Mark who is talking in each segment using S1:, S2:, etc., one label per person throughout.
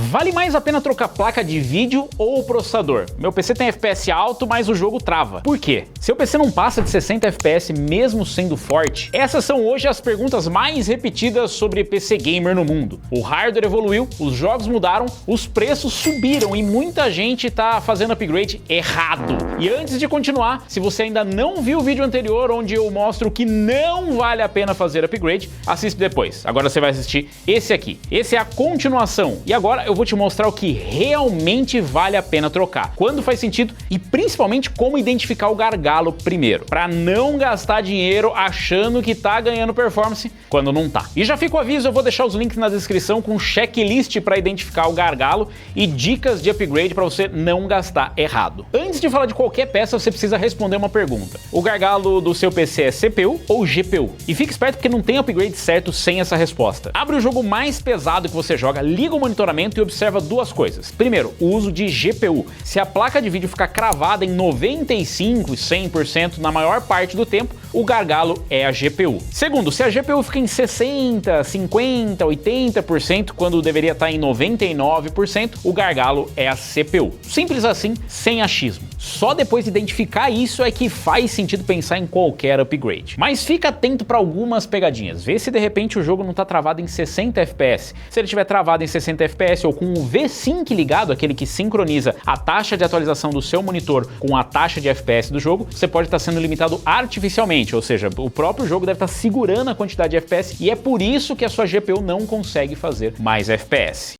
S1: Vale mais a pena trocar placa de vídeo ou processador? Meu PC tem FPS alto, mas o jogo trava. Por quê? Seu PC não passa de 60 FPS mesmo sendo forte? Essas são hoje as perguntas mais repetidas sobre PC gamer no mundo. O hardware evoluiu, os jogos mudaram, os preços subiram e muita gente tá fazendo upgrade errado. E antes de continuar, se você ainda não viu o vídeo anterior onde eu mostro que não vale a pena fazer upgrade, assiste depois. Agora você vai assistir esse aqui. Esse é a continuação. E agora eu vou te mostrar o que realmente vale a pena trocar, quando faz sentido e principalmente como identificar o gargalo primeiro, para não gastar dinheiro achando que tá ganhando performance quando não tá. E já fica o aviso, eu vou deixar os links na descrição com checklist para identificar o gargalo e dicas de upgrade para você não gastar errado. Antes de falar de qualquer peça, você precisa responder uma pergunta. O gargalo do seu PC é CPU ou GPU? E fique esperto porque não tem upgrade certo sem essa resposta. Abre o jogo mais pesado que você joga, liga o monitoramento e observa duas coisas. Primeiro, o uso de GPU. Se a placa de vídeo ficar cravada em 95% e 100% na maior parte do tempo, o gargalo é a GPU. Segundo, se a GPU fica em 60%, 50%, 80% quando deveria estar em 99%, o gargalo é a CPU. Simples assim, sem achismo. Só depois de identificar isso é que faz sentido pensar em qualquer upgrade. Mas fica atento para algumas pegadinhas. Vê se de repente o jogo não está travado em 60 FPS. Se ele estiver travado em 60 FPS ou com o V-Sync ligado, aquele que sincroniza a taxa de atualização do seu monitor com a taxa de FPS do jogo, você pode estar sendo limitado artificialmente, ou seja, o próprio jogo deve estar segurando a quantidade de FPS e é por isso que a sua GPU não consegue fazer mais FPS.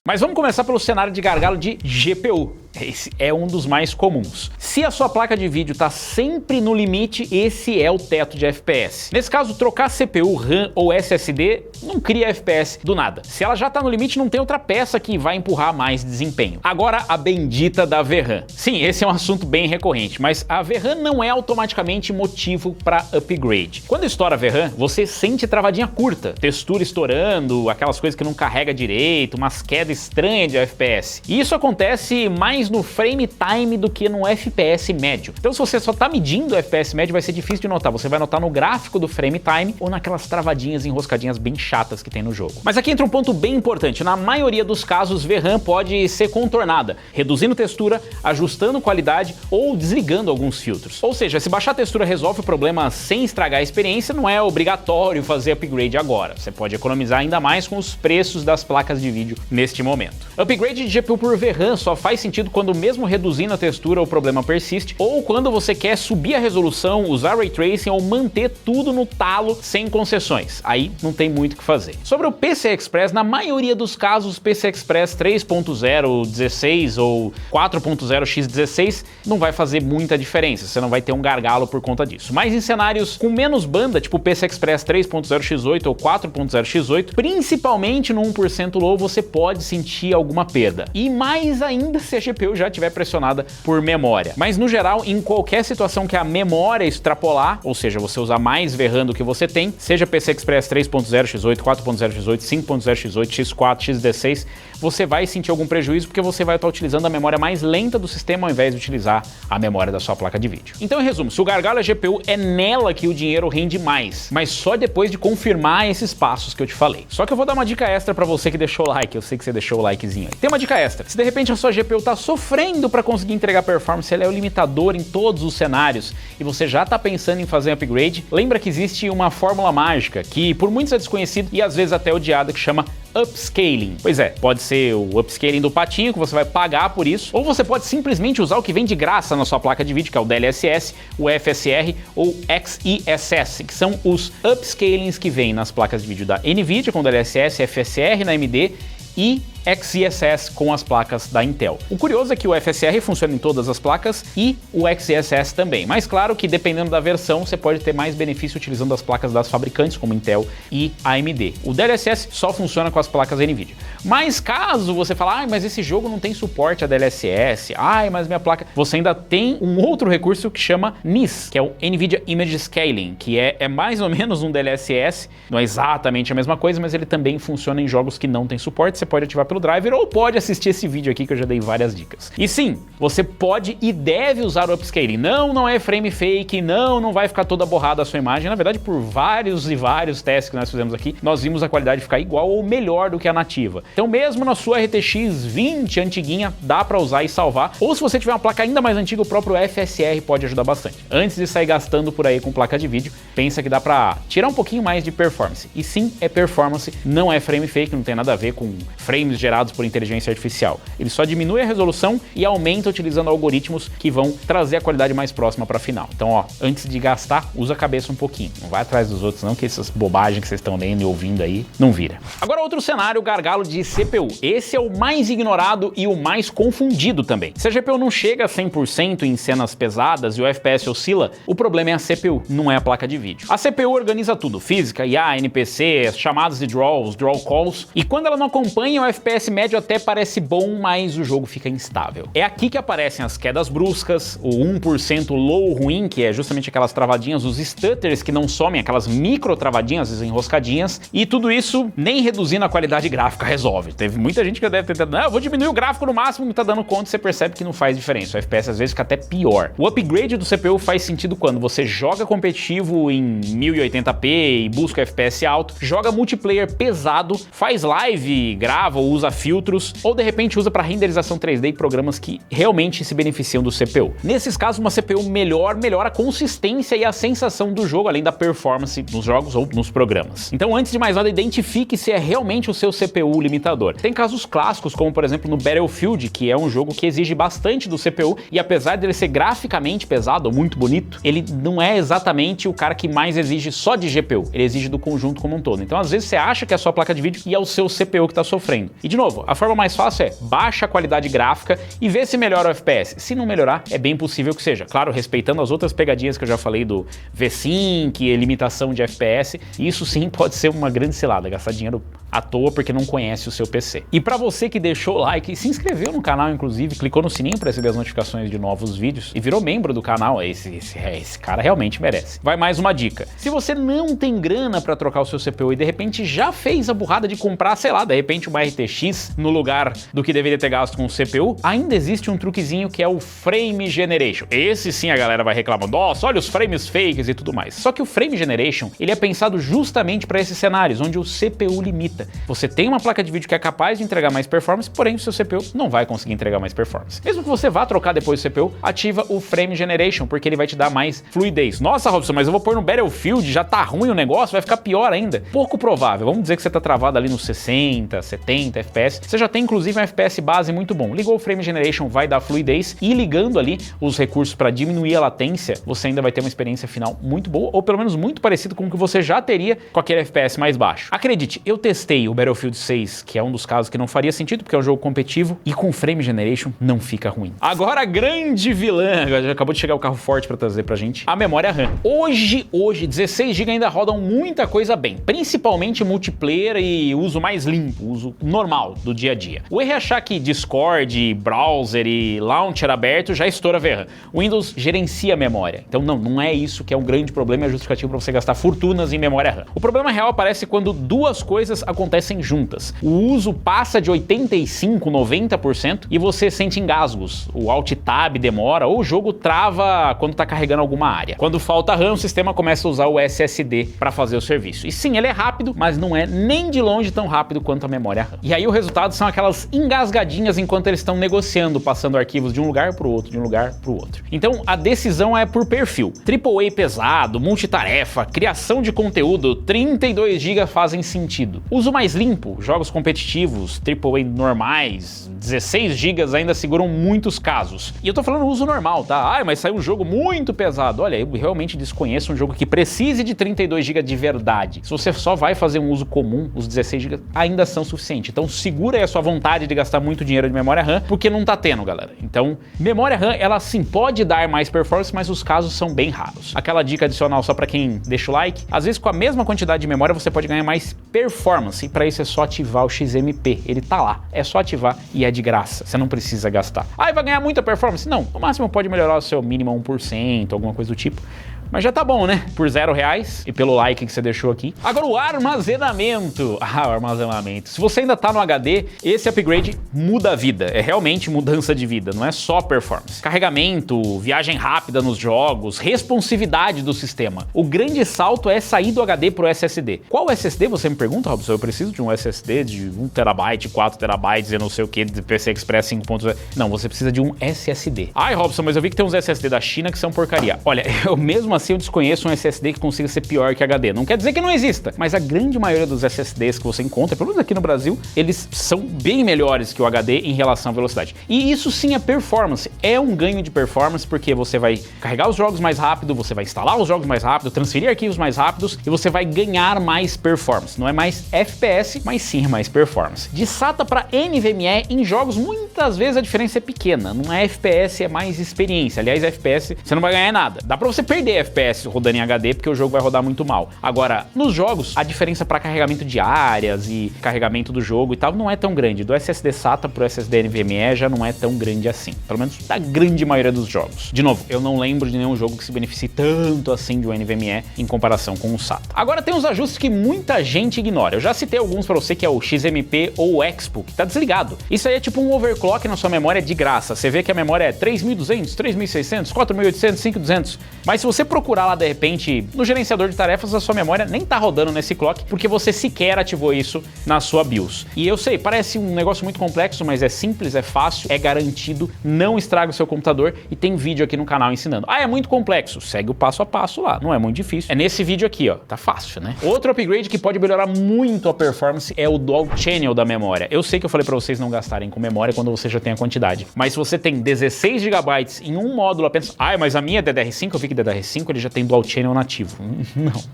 S1: Mas vamos começar pelo cenário de gargalo de GPU. Esse é um dos mais comuns. Se a sua placa de vídeo está sempre no limite, esse é o teto de FPS. Nesse caso, trocar CPU, RAM ou SSD não cria FPS do nada. Se ela já está no limite, não tem outra peça que vai empurrar mais desempenho. Agora, a bendita da VRAM. Sim, esse é um assunto bem recorrente, mas a VRAM não é automaticamente motivo para upgrade. Quando estoura a VRAM, você sente travadinha curta, textura estourando, aquelas coisas que não carrega direito, umas quedas estranhas de FPS. E isso acontece mais no frame time do que no FPS médio. Então se você só tá medindo o FPS médio, vai ser difícil de notar. Você vai notar no gráfico do frame time ou naquelas travadinhas enroscadinhas bem chatas que tem no jogo. Mas aqui entra um ponto bem importante. Na maioria dos casos, VRAM pode ser contornada, reduzindo textura, ajustando qualidade ou desligando alguns filtros. Ou seja, se baixar a textura resolve o problema sem estragar a experiência, não é obrigatório fazer upgrade agora. Você pode economizar ainda mais com os preços das placas de vídeo neste momento. Upgrade de GPU por VRAM só faz sentido quando mesmo reduzindo a textura o problema persiste, ou quando você quer subir a resolução, usar Ray Tracing ou manter tudo no talo sem concessões. Aí não tem muito o que fazer. Sobre o PCI Express, na maioria dos casos, PCI Express 3.0 16 ou 4.0 x16 não vai fazer muita diferença, você não vai ter um gargalo por conta disso. Mas em cenários com menos banda, tipo PCI Express 3.0 x8 ou 4.0 x8, principalmente no 1% low, você pode sentir alguma perda. E mais ainda se a GPU já estiver pressionada por memória. Mas no geral, em qualquer situação que a memória extrapolar, ou seja, você usar mais VRAM do que você tem, seja PCI Express 3.0 x8, 4.0 x8, 5.0 x8, x4, x16, você vai sentir algum prejuízo porque você vai estar utilizando a memória mais lenta do sistema ao invés de utilizar a memória da sua placa de vídeo. Então, em resumo, se o gargalo é GPU, é nela que o dinheiro rende mais, mas só depois de confirmar esses passos que eu te falei. Só que eu vou dar uma dica extra para você que deixou o like, eu sei que você deixou o likezinho aí. Tem uma dica extra, se de repente a sua GPU tá sofrendo para conseguir entregar performance, ela é é o limitador em todos os cenários e você já está pensando em fazer um upgrade, lembra que existe uma fórmula mágica que por muitos é desconhecida e às vezes até odiada, que chama upscaling. Pois é, pode ser o upscaling do patinho, que você vai pagar por isso, ou você pode simplesmente usar o que vem de graça na sua placa de vídeo, que é o DLSS, o FSR ou XeSS, que são os upscalings que vêm nas placas de vídeo da NVIDIA com DLSS, FSR na AMD e XeSS com as placas da Intel. O curioso é que o FSR funciona em todas as placas e o XeSS também, mas claro que dependendo da versão você pode ter mais benefício utilizando as placas das fabricantes como Intel e AMD. O DLSS só funciona com as placas NVIDIA. Mas caso você fale, mas esse jogo não tem suporte a DLSS, mas minha placa... Você ainda tem um outro recurso que chama NIS, que é o NVIDIA Image Scaling, que é mais ou menos um DLSS, não é exatamente a mesma coisa, mas ele também funciona em jogos que não tem suporte, você pode ativar pelo driver ou pode assistir esse vídeo aqui que eu já dei várias dicas. E sim, você pode e deve usar o upscaling. Não é frame fake, não vai ficar toda borrada a sua imagem. Na verdade, por vários e vários testes que nós fizemos aqui, nós vimos a qualidade ficar igual ou melhor do que a nativa. Então mesmo na sua RTX 20 antiguinha, dá para usar e salvar. Ou se você tiver uma placa ainda mais antiga, o próprio FSR pode ajudar bastante. Antes de sair gastando por aí com placa de vídeo, pensa que dá para tirar um pouquinho mais de performance. E sim, é performance, não é frame fake, não tem nada a ver com frames gerados por inteligência artificial. Ele só diminui a resolução e aumenta utilizando algoritmos que vão trazer a qualidade mais próxima para final. Então, antes de gastar, usa a cabeça um pouquinho. Não vai atrás dos outros não, que essas bobagens que vocês estão lendo e ouvindo aí, não vira. Agora outro cenário, gargalo de CPU. Esse é o mais ignorado e o mais confundido também. Se a GPU não chega a 100% em cenas pesadas e o FPS oscila, o problema é a CPU, não é a placa de vídeo. A CPU organiza tudo, física, IA, NPC, chamadas de draw calls, e quando ela não acompanha, o FPS médio até parece bom, mas o jogo fica instável. É aqui que aparecem as quedas bruscas, o 1% low ruim, que é justamente aquelas travadinhas, os stutters que não somem, aquelas micro travadinhas desenroscadinhas, e tudo isso nem reduzindo a qualidade gráfica resolve. Teve muita gente que deve ter tentado, eu vou diminuir o gráfico no máximo, e tá dando conta, e você percebe que não faz diferença. O FPS às vezes fica até pior. O upgrade do CPU faz sentido quando você joga competitivo em 1080p e busca FPS alto, joga multiplayer pesado, faz live, grava ou usa filtros, ou de repente usa para renderização 3D e programas que realmente se beneficiam do CPU. Nesses casos, uma CPU melhora a consistência e a sensação do jogo, além da performance nos jogos ou nos programas. Então, antes de mais nada, identifique se é realmente o seu CPU limitador. Tem casos clássicos, como por exemplo no Battlefield, que é um jogo que exige bastante do CPU, e apesar dele ser graficamente pesado ou muito bonito, ele não é exatamente o cara que mais exige só de GPU, ele exige do conjunto como um todo. Então, às vezes você acha que é a sua placa de vídeo e é o seu CPU que está sofrendo. E de novo, a forma mais fácil é baixa a qualidade gráfica e vê se melhora o FPS. Se não melhorar, é bem possível que seja. Claro, respeitando as outras pegadinhas que eu já falei do V-Sync e limitação de FPS, isso sim pode ser uma grande cilada, gastar dinheiro à toa porque não conhece o seu PC. E para você que deixou o like e se inscreveu no canal, inclusive, clicou no sininho para receber as notificações de novos vídeos e virou membro do canal, esse cara realmente merece. Vai mais uma dica. Se você não tem grana para trocar o seu CPU e de repente já fez a burrada de comprar, sei lá, de repente uma RTX no lugar do que deveria ter gasto com o CPU, ainda existe um truquezinho que é o Frame Generation. Esse sim a galera vai reclamar, nossa, olha os frames fakes e tudo mais. Só que o Frame Generation, ele é pensado justamente para esses cenários, onde o CPU limita. Você tem uma placa de vídeo que é capaz de entregar mais performance, porém o seu CPU não vai conseguir entregar mais performance. Mesmo que você vá trocar depois do CPU, ativa o Frame Generation, porque ele vai te dar mais fluidez. Nossa, Robson, mas eu vou pôr no Battlefield, já tá ruim o negócio, vai ficar pior ainda. Pouco provável. Vamos dizer que você tá travado ali nos 60, 70 FPS. Você já tem inclusive um FPS base muito bom. Ligou o Frame Generation, vai dar fluidez, e ligando ali os recursos para diminuir a latência, você ainda vai ter uma experiência final muito boa, ou pelo menos muito parecido com o que você já teria com aquele FPS mais baixo. Acredite, eu testei o Battlefield 6, que é um dos casos que não faria sentido, porque é um jogo competitivo, e com Frame Generation não fica ruim. Agora a grande vilã, já acabou de chegar o carro forte para trazer pra gente, a memória RAM. Hoje, 16 GB ainda rodam muita coisa bem, principalmente multiplayer e uso mais limpo, uso normal do dia a dia. O erro é achar que Discord, browser e launcher aberto já estoura VRAM. O Windows gerencia a memória, então não é isso que é um grande problema, é justificativo para você gastar fortunas em memória RAM. O problema real aparece quando duas coisas acontecem juntas. O uso passa de 85%, 90% e você sente engasgos. O Alt Tab demora ou o jogo trava quando está carregando alguma área. Quando falta RAM, o sistema começa a usar o SSD para fazer o serviço. E sim, ele é rápido, mas não é nem de longe tão rápido quanto a memória RAM. E aí o resultado são aquelas engasgadinhas enquanto eles estão negociando, passando arquivos de um lugar para o outro, de um lugar para o outro. Então a decisão é por perfil. AAA pesado, multitarefa, criação de conteúdo, 32 GB fazem sentido. Uso mais limpo, jogos competitivos, AAA normais, 16 GB ainda seguram muitos casos. E eu tô falando uso normal, tá? Mas saiu um jogo muito pesado. Olha, eu realmente desconheço um jogo que precise de 32 GB de verdade. Se você só vai fazer um uso comum, os 16 GB ainda são suficientes. Então segura aí a sua vontade de gastar muito dinheiro de memória RAM, porque não tá tendo, galera. Então, memória RAM, ela sim pode dar mais performance, mas os casos são bem raros. Aquela dica adicional só pra quem deixa o like, às vezes com a mesma quantidade de memória você pode ganhar mais performance, e pra isso é só ativar o XMP. Ele tá lá, é só ativar e é de graça, você não precisa gastar. Vai ganhar muita performance? Não, no máximo pode melhorar o seu mínimo 1%, alguma coisa do tipo. Mas já tá bom, né? Por R$0 e pelo like que você deixou aqui. Agora o armazenamento. O armazenamento. Se você ainda tá no HD, esse upgrade muda a vida. É realmente mudança de vida, não é só performance. Carregamento, viagem rápida nos jogos, responsividade do sistema. O grande salto é sair do HD pro SSD. Qual SSD, você me pergunta, Robson? Eu preciso de um SSD de 1 TB, 4 TB e não sei o que, de PCI Express 5.0. Não, você precisa de um SSD. Ai, Robson, mas eu vi que tem uns SSD da China que são porcaria. Olha, eu mesmo assim eu desconheço um SSD que consiga ser pior que HD. Não quer dizer que não exista, mas a grande maioria dos SSDs que você encontra, pelo menos aqui no Brasil, eles são bem melhores que o HD em relação à velocidade. E isso sim é performance. É um ganho de performance porque você vai carregar os jogos mais rápido, você vai instalar os jogos mais rápido, transferir arquivos mais rápidos e você vai ganhar mais performance. Não é mais FPS, mas sim é mais performance. De SATA para NVMe em jogos, muitas vezes a diferença é pequena. Não é FPS, é mais experiência. Aliás, FPS você não vai ganhar nada. Dá pra você perder FPS rodando em HD porque o jogo vai rodar muito mal. Agora, nos jogos, a diferença para carregamento de áreas e carregamento do jogo e tal não é tão grande. Do SSD SATA pro SSD NVMe já não é tão grande assim. Pelo menos da grande maioria dos jogos. De novo, eu não lembro de nenhum jogo que se beneficie tanto assim de um NVMe em comparação com o SATA. Agora tem uns ajustes que muita gente ignora. Eu já citei alguns para você, que é o XMP ou o Expo, que tá desligado. Isso aí é tipo um overclock na sua memória de graça. Você vê que a memória é 3200, 3600, 4800, 5200. Mas se você procurar lá de repente no gerenciador de tarefas, a sua memória nem tá rodando nesse clock porque você sequer ativou isso na sua BIOS. E eu sei, parece um negócio muito complexo, mas é simples, é fácil, é garantido, não estraga o seu computador e tem vídeo aqui no canal ensinando. É muito complexo, segue o passo a passo lá, não é muito difícil. É nesse vídeo aqui, ó, tá fácil, né? Outro upgrade que pode melhorar muito a performance é o Dual Channel da memória. Eu sei que eu falei pra vocês não gastarem com memória quando você já tem a quantidade, mas se você tem 16 GB em um módulo apenas, mas a minha é DDR5, eu vi que DDR5 ele já tem Dual Channel nativo.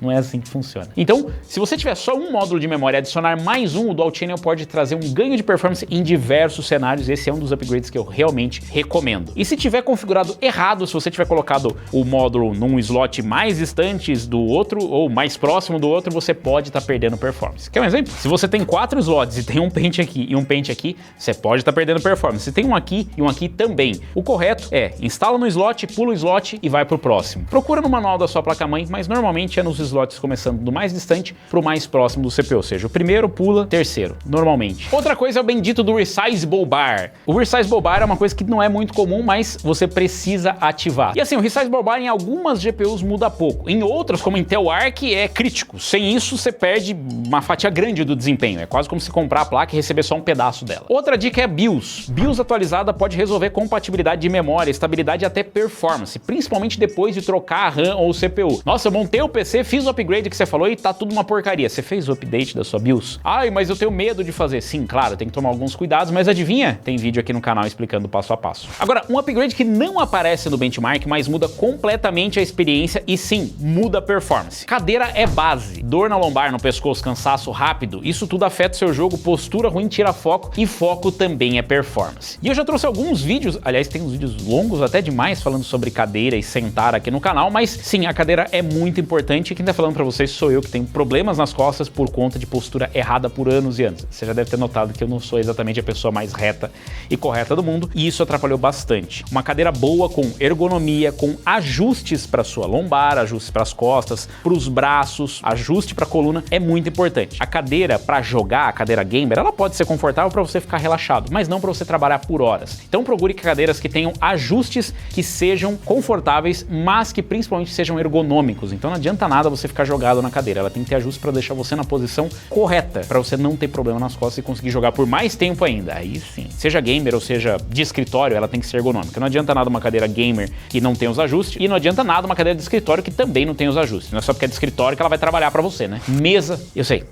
S1: Não é assim que funciona. Então, se você tiver só um módulo de memória e adicionar mais um, o Dual Channel pode trazer um ganho de performance em diversos cenários. Esse é um dos upgrades que eu realmente recomendo. E se tiver configurado errado, se você tiver colocado o módulo num slot mais distante do outro ou mais próximo do outro, você pode estar perdendo performance. Quer um exemplo? Se você tem 4 slots e tem um pente aqui e um pente aqui, você pode estar perdendo performance. Se tem um aqui e um aqui também. O correto é instala no slot, pula o slot e vai pro próximo. Procura no manual da sua placa-mãe, mas normalmente é nos slots começando do mais distante pro mais próximo do CPU, ou seja, o primeiro pula, terceiro, normalmente. Outra coisa é o bendito do Resizable Bar. O Resizable Bar é uma coisa que não é muito comum, mas você precisa ativar. E assim, o Resizable Bar em algumas GPUs muda pouco, em outras, como Intel Arc, é crítico. Sem isso, você perde uma fatia grande do desempenho, é quase como se comprar a placa e receber só um pedaço dela. Outra dica é BIOS. BIOS atualizada pode resolver compatibilidade de memória, estabilidade e até performance, principalmente depois de trocar a RAM ou o CPU. Nossa, eu montei o PC, fiz o upgrade que você falou e tá tudo uma porcaria. Você fez o update da sua BIOS? Mas eu tenho medo de fazer. Sim, claro, tem que tomar alguns cuidados, mas adivinha? Tem vídeo aqui no canal explicando passo a passo. Agora, um upgrade que não aparece no benchmark, mas muda completamente a experiência e sim, muda a performance. Cadeira é base. Dor na lombar, no pescoço, cansaço rápido, isso tudo afeta o seu jogo, postura ruim tira foco e foco também é performance. E eu já trouxe alguns vídeos, aliás, tem uns vídeos longos até demais falando sobre cadeira e sentar aqui no canal, mas sim, a cadeira é muito importante e quem tá falando pra vocês sou eu, que tenho problemas nas costas por conta de postura errada por anos e anos. Você já deve ter notado que eu não sou exatamente a pessoa mais reta e correta do mundo e isso atrapalhou bastante. Uma cadeira boa com ergonomia, com ajustes para sua lombar, ajustes para as costas, para os braços, ajuste para a coluna é muito importante. A cadeira para jogar, a cadeira gamer, ela pode ser confortável para você ficar relaxado, mas não para você trabalhar por horas. Então procure cadeiras que tenham ajustes que sejam confortáveis, mas que principalmente principalmente sejam ergonômicos. Então não adianta nada você ficar jogado na cadeira, ela tem que ter ajuste para deixar você na posição correta, para você não ter problema nas costas e conseguir jogar por mais tempo ainda. Aí sim, seja gamer ou seja de escritório, ela tem que ser ergonômica. Não adianta nada uma cadeira gamer que não tem os ajustes e não adianta nada uma cadeira de escritório que também não tem os ajustes. Não é só porque é de escritório que ela vai trabalhar para você, né? Mesa, eu sei.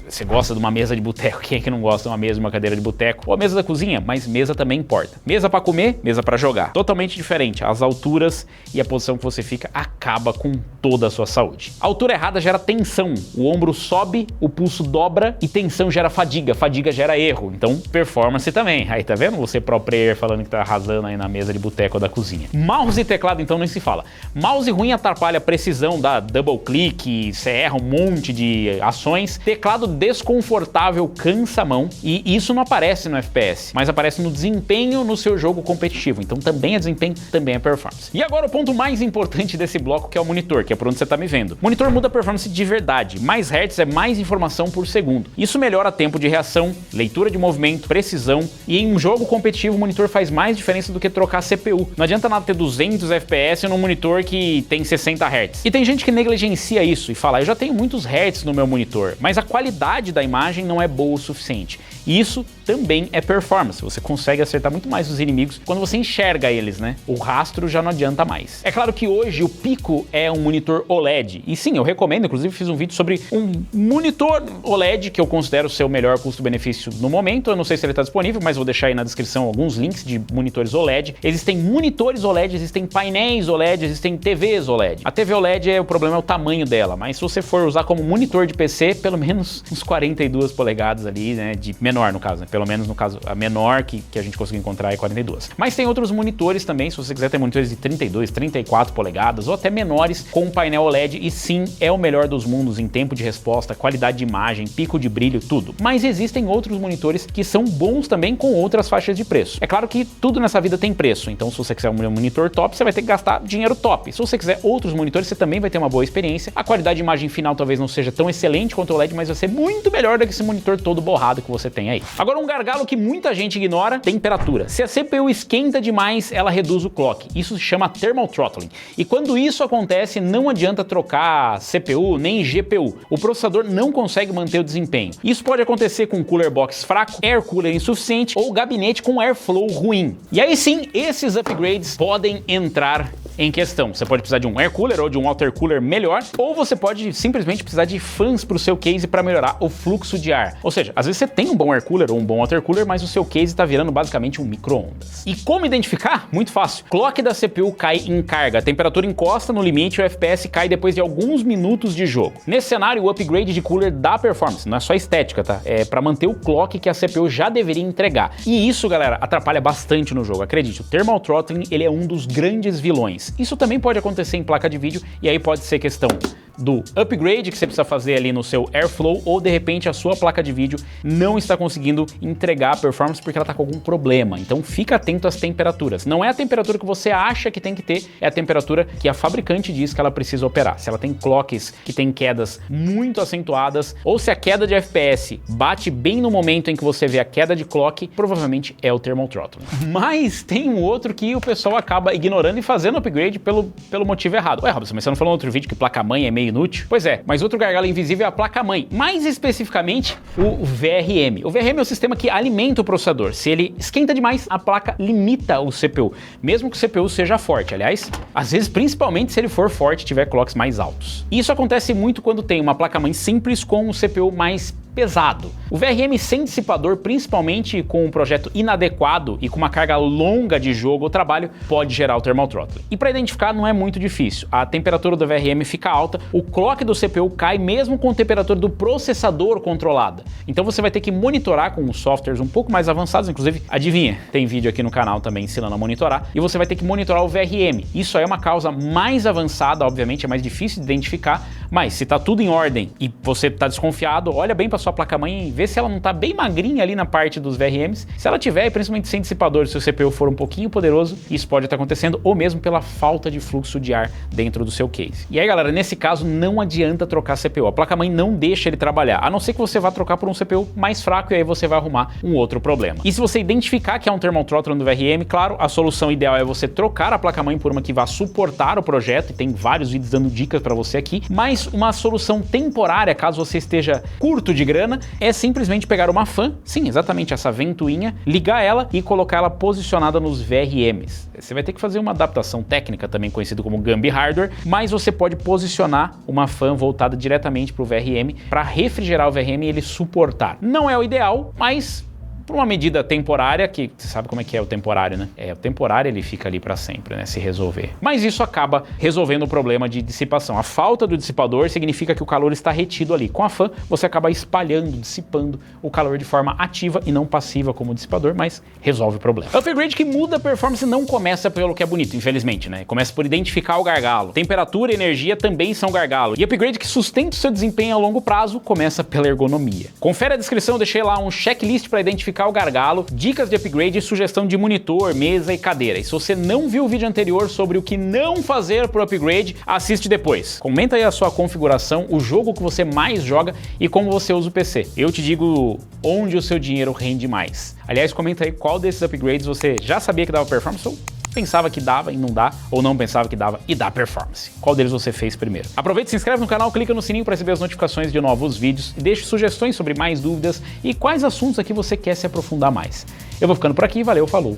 S1: Você gosta de uma mesa de boteco, quem é que não gosta de uma mesa, de uma cadeira de boteco? Ou a mesa da cozinha, mas mesa também importa. Mesa para comer, mesa para jogar. Totalmente diferente. As alturas e a posição que você fica acaba com toda a sua saúde. A altura errada gera tensão. O ombro sobe, o pulso dobra e tensão gera fadiga. Fadiga gera erro. Então, performance também. Aí, tá vendo? Você pro player falando que tá arrasando aí na mesa de boteco ou da cozinha. Mouse e teclado, então, nem se fala. Mouse ruim atrapalha a precisão, dá double click, você erra um monte de ações. Teclado desconfortável, cansa a mão, e isso não aparece no FPS, mas aparece no desempenho no seu jogo competitivo. Então também é desempenho, também é performance. E agora o ponto mais importante desse bloco, que é o monitor, que é por onde você tá me vendo. O monitor muda a performance de verdade. Mais hertz é mais informação por segundo. Isso melhora tempo de reação, leitura de movimento, precisão, e em um jogo competitivo o monitor faz mais diferença do que trocar a CPU. Não adianta nada ter 200 FPS num monitor que tem 60 Hz. E tem gente que negligencia isso e fala, eu já tenho muitos Hz no meu monitor, mas a qualidade da imagem não é boa o suficiente. E isso também é performance. Você consegue acertar muito mais os inimigos quando você enxerga eles, né? O rastro já não adianta mais. É claro que hoje o Pico é um monitor OLED. E sim, eu recomendo, inclusive fiz um vídeo sobre um monitor OLED que eu considero ser o melhor custo-benefício no momento. Eu não sei se ele está disponível, mas vou deixar aí na descrição alguns links de monitores OLED. Existem monitores OLED, existem painéis OLED, existem TVs OLED. A TV OLED, o problema é o tamanho dela, mas se você for usar como monitor de PC, pelo menos uns 42 polegadas ali, né, de menor no caso, né? Pelo menos no caso, a menor que a gente conseguiu encontrar é 42. Mas tem outros monitores também, se você quiser ter monitores de 32, 34 polegadas ou até menores com painel OLED, e sim, é o melhor dos mundos em tempo de resposta, qualidade de imagem, pico de brilho, tudo. Mas existem outros monitores que são bons também com outras faixas de preço. É claro que tudo nessa vida tem preço, então se você quiser um monitor top, você vai ter que gastar dinheiro top. Se você quiser outros monitores, você também vai ter uma boa experiência. A qualidade de imagem final talvez não seja tão excelente quanto o OLED, mas vai ser muito melhor do que esse monitor todo borrado que você tem aí. Agora um gargalo que muita gente ignora, temperatura. Se a CPU esquenta demais, ela reduz o clock. Isso se chama thermal throttling. E quando isso acontece, não adianta trocar CPU nem GPU. O processador não consegue manter o desempenho. Isso pode acontecer com cooler box fraco, air cooler insuficiente ou gabinete com airflow ruim. E aí sim, esses upgrades podem entrar em questão. Você pode precisar de um air cooler ou de um water cooler melhor, ou você pode simplesmente precisar de fãs para o seu case para melhorar o fluxo de ar. Ou seja, às vezes você tem um bom air cooler ou um bom water cooler, mas o seu case está virando basicamente um micro-ondas. E como identificar? Muito fácil. Clock da CPU cai em carga, a temperatura encosta no limite e o FPS cai depois de alguns minutos de jogo. Nesse cenário, o upgrade de cooler dá performance, não é só estética, tá? É para manter o clock que a CPU já deveria entregar. E isso, galera, atrapalha bastante no jogo. Acredite, o thermal throttling, ele é um dos grandes vilões. Isso também pode acontecer em placa de vídeo, e aí pode ser questão do upgrade que você precisa fazer ali no seu airflow, ou de repente a sua placa de vídeo não está conseguindo entregar a performance porque ela está com algum problema. Então fica atento às temperaturas. Não é a temperatura que você acha que tem que ter, é a temperatura que a fabricante diz que ela precisa operar. Se ela tem clocks que tem quedas muito acentuadas, ou se a queda de FPS bate bem no momento em que você vê a queda de clock, provavelmente é o thermal throttling. Mas tem um outro que o pessoal acaba ignorando e fazendo upgrade pelo motivo errado. Ué, Robson, mas você não falou no outro vídeo que placa-mãe é meio inútil? Pois é, mas outro gargalo invisível é a placa-mãe, mais especificamente o VRM. O VRM é o sistema que alimenta o processador. Se ele esquenta demais, a placa limita o CPU, mesmo que o CPU seja forte. Aliás, às vezes, principalmente se ele for forte e tiver clocks mais altos. E isso acontece muito quando tem uma placa-mãe simples com um CPU mais pesado. O VRM sem dissipador, principalmente com um projeto inadequado e com uma carga longa de jogo ou trabalho, pode gerar o thermal throttling. E para identificar não é muito difícil. A temperatura do VRM fica alta, o clock do CPU cai mesmo com a temperatura do processador controlada. Então você vai ter que monitorar com softwares um pouco mais avançados, inclusive, adivinha, tem vídeo aqui no canal também ensinando a monitorar, e você vai ter que monitorar o VRM. Isso aí é uma causa mais avançada, obviamente, é mais difícil de identificar, mas se tá tudo em ordem e você tá desconfiado, olha bem para sua placa-mãe e vê se ela não tá bem magrinha ali na parte dos VRMs. Se ela tiver, principalmente sem dissipador, se o CPU for um pouquinho poderoso, isso pode estar acontecendo, ou mesmo pela falta de fluxo de ar dentro do seu case. E aí, galera, nesse caso não adianta trocar CPU. A placa-mãe não deixa ele trabalhar, a não ser que você vá trocar por um CPU mais fraco e aí você vai arrumar um outro problema. E se você identificar que é um thermal throttle no VRM, claro, a solução ideal é você trocar a placa-mãe por uma que vá suportar o projeto, e tem vários vídeos dando dicas para você aqui, mas uma solução temporária, caso você esteja curto de grana, é simplesmente pegar uma fan, sim, exatamente essa ventoinha, ligar ela e colocar ela posicionada nos VRMs. Você vai ter que fazer uma adaptação técnica, também conhecido como Gambi Hardware, mas você pode posicionar uma fan voltada diretamente para o VRM para refrigerar o VRM e ele suportar. Não é o ideal, mas por uma medida temporária, que você sabe como é que é o temporário, né? O temporário ele fica ali para sempre, né? Se resolver. Mas isso acaba resolvendo o problema de dissipação. A falta do dissipador significa que o calor está retido ali. Com a fan, você acaba espalhando, dissipando o calor de forma ativa e não passiva como o dissipador, mas resolve o problema. Upgrade que muda a performance não começa pelo que é bonito, infelizmente, né? Começa por identificar o gargalo. Temperatura e energia também são gargalo. E upgrade que sustenta o seu desempenho a longo prazo começa pela ergonomia. Confere a descrição, eu deixei lá um checklist para identificar o gargalo, dicas de upgrade e sugestão de monitor, mesa e cadeira. E se você não viu o vídeo anterior sobre o que não fazer por upgrade, assiste depois. Comenta aí a sua configuração, o jogo que você mais joga e como você usa o PC. Eu te digo onde o seu dinheiro rende mais. Aliás, comenta aí qual desses upgrades você já sabia que dava performance ou pensava que dava e não dá, ou não pensava que dava e dá performance. Qual deles você fez primeiro? Aproveita, se inscreve no canal, clica no sininho para receber as notificações de novos vídeos e deixe sugestões sobre mais dúvidas e quais assuntos aqui você quer se aprofundar mais. Eu vou ficando por aqui, valeu, falou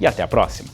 S1: e até a próxima!